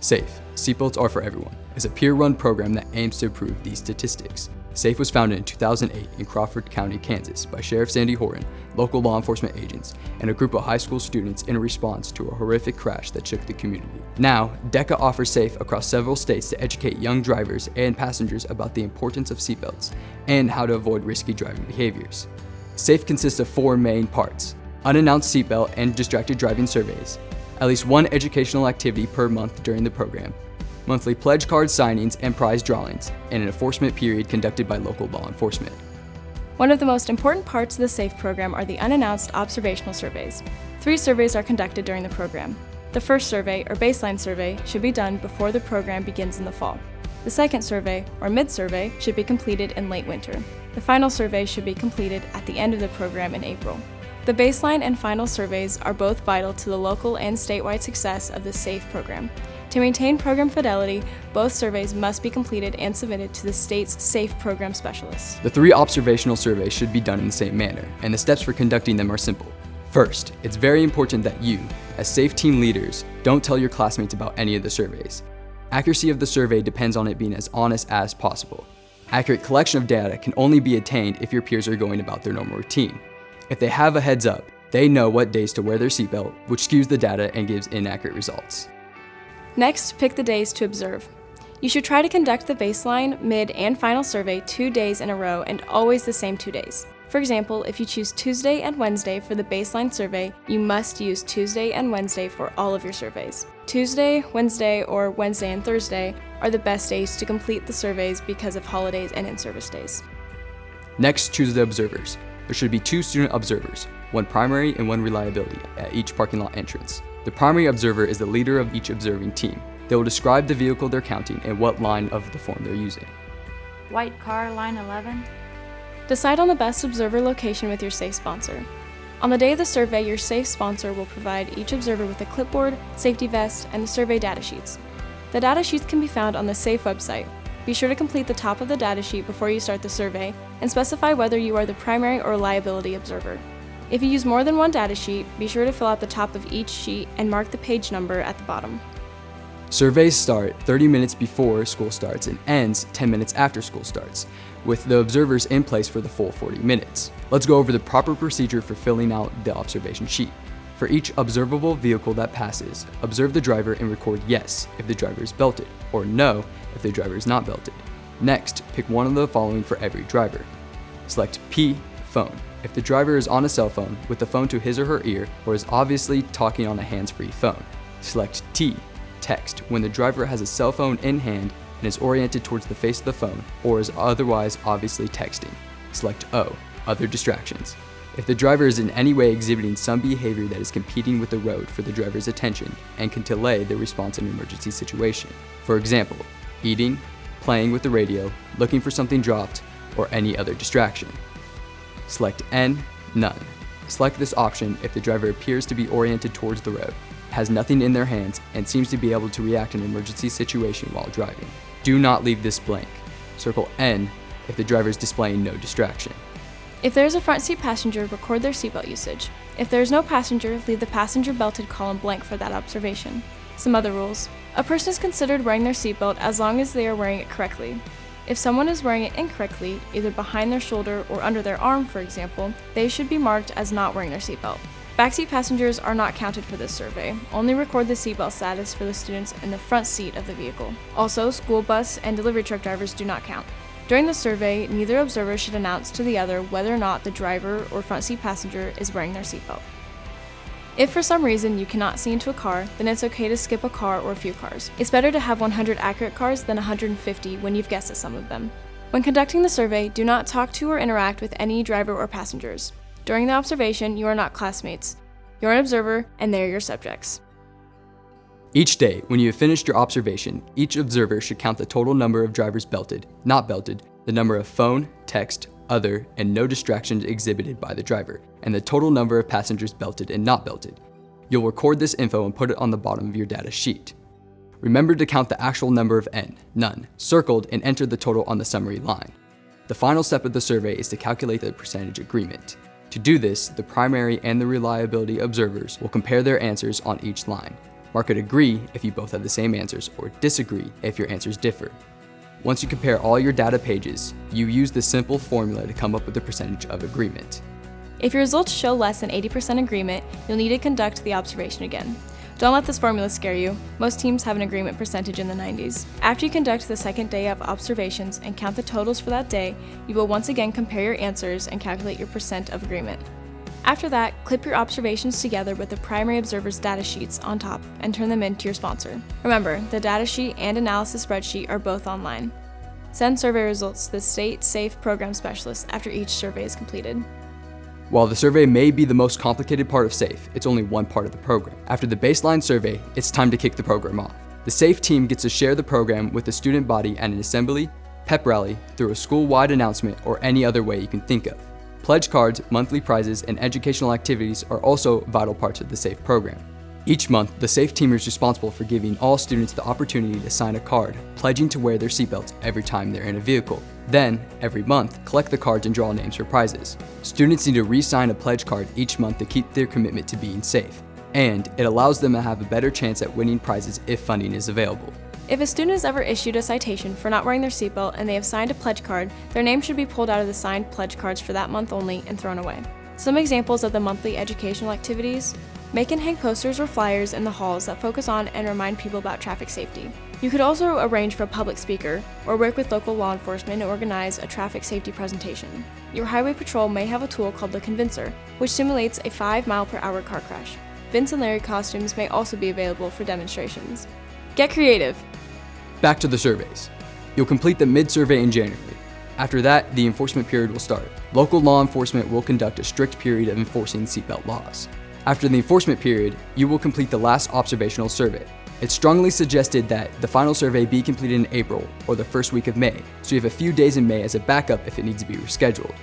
SAFE, Seatbelts Are for Everyone, is a peer-run program that aims to improve these statistics. SAFE was founded in 2008 in Crawford County, Kansas by Sheriff Sandy Horton, local law enforcement agents, and a group of high school students in response to a horrific crash that shook the community. Now, DECA offers SAFE across several states to educate young drivers and passengers about the importance of seatbelts and how to avoid risky driving behaviors. SAFE consists of 4 main parts: unannounced seatbelt and distracted driving surveys, at least one educational activity per month during the program, monthly pledge card signings and prize drawings, and an enforcement period conducted by local law enforcement. One of the most important parts of the SAFE program are the unannounced observational surveys. 3 surveys are conducted during the program. The first survey, or baseline survey, should be done before the program begins in the fall. The second survey, or mid-survey, should be completed in late winter. The final survey should be completed at the end of the program in April. The baseline and final surveys are both vital to the local and statewide success of the SAFE program. To maintain program fidelity, both surveys must be completed and submitted to the state's SAFE program specialists. The 3 observational surveys should be done in the same manner, and the steps for conducting them are simple. First, it's very important that you, as SAFE team leaders, don't tell your classmates about any of the surveys. Accuracy of the survey depends on it being as honest as possible. Accurate collection of data can only be attained if your peers are going about their normal routine. If they have a heads up, they know what days to wear their seatbelt, which skews the data and gives inaccurate results. Next, pick the days to observe. You should try to conduct the baseline, mid, and final survey 2 days in a row and always the same 2 days. For example, if you choose Tuesday and Wednesday for the baseline survey, you must use Tuesday and Wednesday for all of your surveys. Tuesday, Wednesday, or Wednesday and Thursday are the best days to complete the surveys because of holidays and in-service days. Next, choose the observers. There should be 2 student observers, 1 primary and 1 reliability, at each parking lot entrance. The primary observer is the leader of each observing team. They will describe the vehicle they're counting and what line of the form they're using. White car, line 11. Decide on the best observer location with your SAFE sponsor. On the day of the survey, your SAFE sponsor will provide each observer with a clipboard, safety vest, and the survey data sheets. The data sheets can be found on the SAFE website. Be sure to complete the top of the data sheet before you start the survey and specify whether you are the primary or reliability observer. If you use more than 1 data sheet, be sure to fill out the top of each sheet and mark the page number at the bottom. Surveys start 30 minutes before school starts and ends 10 minutes after school starts, with the observers in place for the full 40 minutes. Let's go over the proper procedure for filling out the observation sheet. For each observable vehicle that passes, observe the driver and record yes if the driver is belted, or no if the driver is not belted. Next, pick one of the following for every driver. Select P, phone, if the driver is on a cell phone with the phone to his or her ear or is obviously talking on a hands-free phone. Select T, text, when the driver has a cell phone in hand and is oriented towards the face of the phone or is otherwise obviously texting. Select O, other distractions, if the driver is in any way exhibiting some behavior that is competing with the road for the driver's attention and can delay the response in an emergency situation. For example, eating, playing with the radio, looking for something dropped, or any other distraction. Select N, none. Select this option if the driver appears to be oriented towards the road, has nothing in their hands, and seems to be able to react in an emergency situation while driving. Do not leave this blank. Circle N if the driver is displaying no distraction. If there is a front seat passenger, record their seatbelt usage. If there is no passenger, leave the passenger belted column blank for that observation. Some other rules. A person is considered wearing their seatbelt as long as they are wearing it correctly. If someone is wearing it incorrectly, either behind their shoulder or under their arm, for example, they should be marked as not wearing their seatbelt. Backseat passengers are not counted for this survey. Only record the seatbelt status for the students in the front seat of the vehicle. Also, school bus and delivery truck drivers do not count. During the survey, neither observer should announce to the other whether or not the driver or front seat passenger is wearing their seatbelt. If for some reason you cannot see into a car, then it's okay to skip a car or a few cars. It's better to have 100 accurate cars than 150 when you've guessed at some of them. When conducting the survey, do not talk to or interact with any driver or passengers. During the observation, you are not classmates. You're an observer, and they are your subjects. Each day, when you have finished your observation, each observer should count the total number of drivers belted, not belted, the number of phone, text, other, and no distractions exhibited by the driver, and the total number of passengers belted and not belted. You'll record this info and put it on the bottom of your data sheet. Remember to count the actual number of N, none, circled and enter the total on the summary line. The final step of the survey is to calculate the percentage agreement. To do this, the primary and the reliability observers will compare their answers on each line. Mark it agree if you both have the same answers, or disagree if your answers differ. Once you compare all your data pages, you use this simple formula to come up with the percentage of agreement. If your results show less than 80% agreement, you'll need to conduct the observation again. Don't let this formula scare you. Most teams have an agreement percentage in the 90s. After you conduct the second day of observations and count the totals for that day, you will once again compare your answers and calculate your percent of agreement. After that, clip your observations together with the primary observer's data sheets on top and turn them in to your sponsor. Remember, the data sheet and analysis spreadsheet are both online. Send survey results to the State SAFE Program Specialist after each survey is completed. While the survey may be the most complicated part of SAFE, it's only one part of the program. After the baseline survey, it's time to kick the program off. The SAFE team gets to share the program with the student body at an assembly, pep rally, through a school-wide announcement, or any other way you can think of. Pledge cards, monthly prizes, and educational activities are also vital parts of the SAFE program. Each month, the SAFE team is responsible for giving all students the opportunity to sign a card, pledging to wear their seatbelts every time they're in a vehicle. Then, every month, collect the cards and draw names for prizes. Students need to re-sign a pledge card each month to keep their commitment to being safe, and it allows them to have a better chance at winning prizes if funding is available. If a student is ever issued a citation for not wearing their seatbelt and they have signed a pledge card, their name should be pulled out of the signed pledge cards for that month only and thrown away. Some examples of the monthly educational activities: make and hang posters or flyers in the halls that focus on and remind people about traffic safety. You could also arrange for a public speaker or work with local law enforcement to organize a traffic safety presentation. Your highway patrol may have a tool called the Convincer, which simulates a 5-mile-per-hour car crash. Vince and Larry costumes may also be available for demonstrations. Get creative! Back to the surveys. You'll complete the mid-survey in January. After that, the enforcement period will start. Local law enforcement will conduct a strict period of enforcing seatbelt laws. After the enforcement period, you will complete the last observational survey. It's strongly suggested that the final survey be completed in April or the first week of May, so you have a few days in May as a backup if it needs to be rescheduled.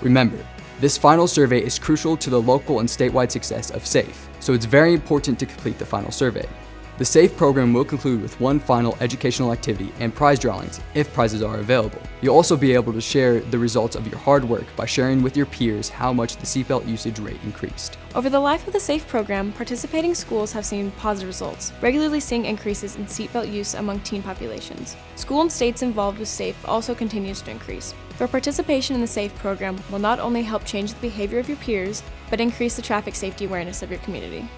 Remember, this final survey is crucial to the local and statewide success of SAFE, so it's very important to complete the final survey. The SAFE program will conclude with one final educational activity and prize drawings if prizes are available. You'll also be able to share the results of your hard work by sharing with your peers how much the seatbelt usage rate increased. Over the life of the SAFE program, participating schools have seen positive results, regularly seeing increases in seatbelt use among teen populations. School and states involved with SAFE also continues to increase. Your participation in the SAFE program will not only help change the behavior of your peers, but increase the traffic safety awareness of your community.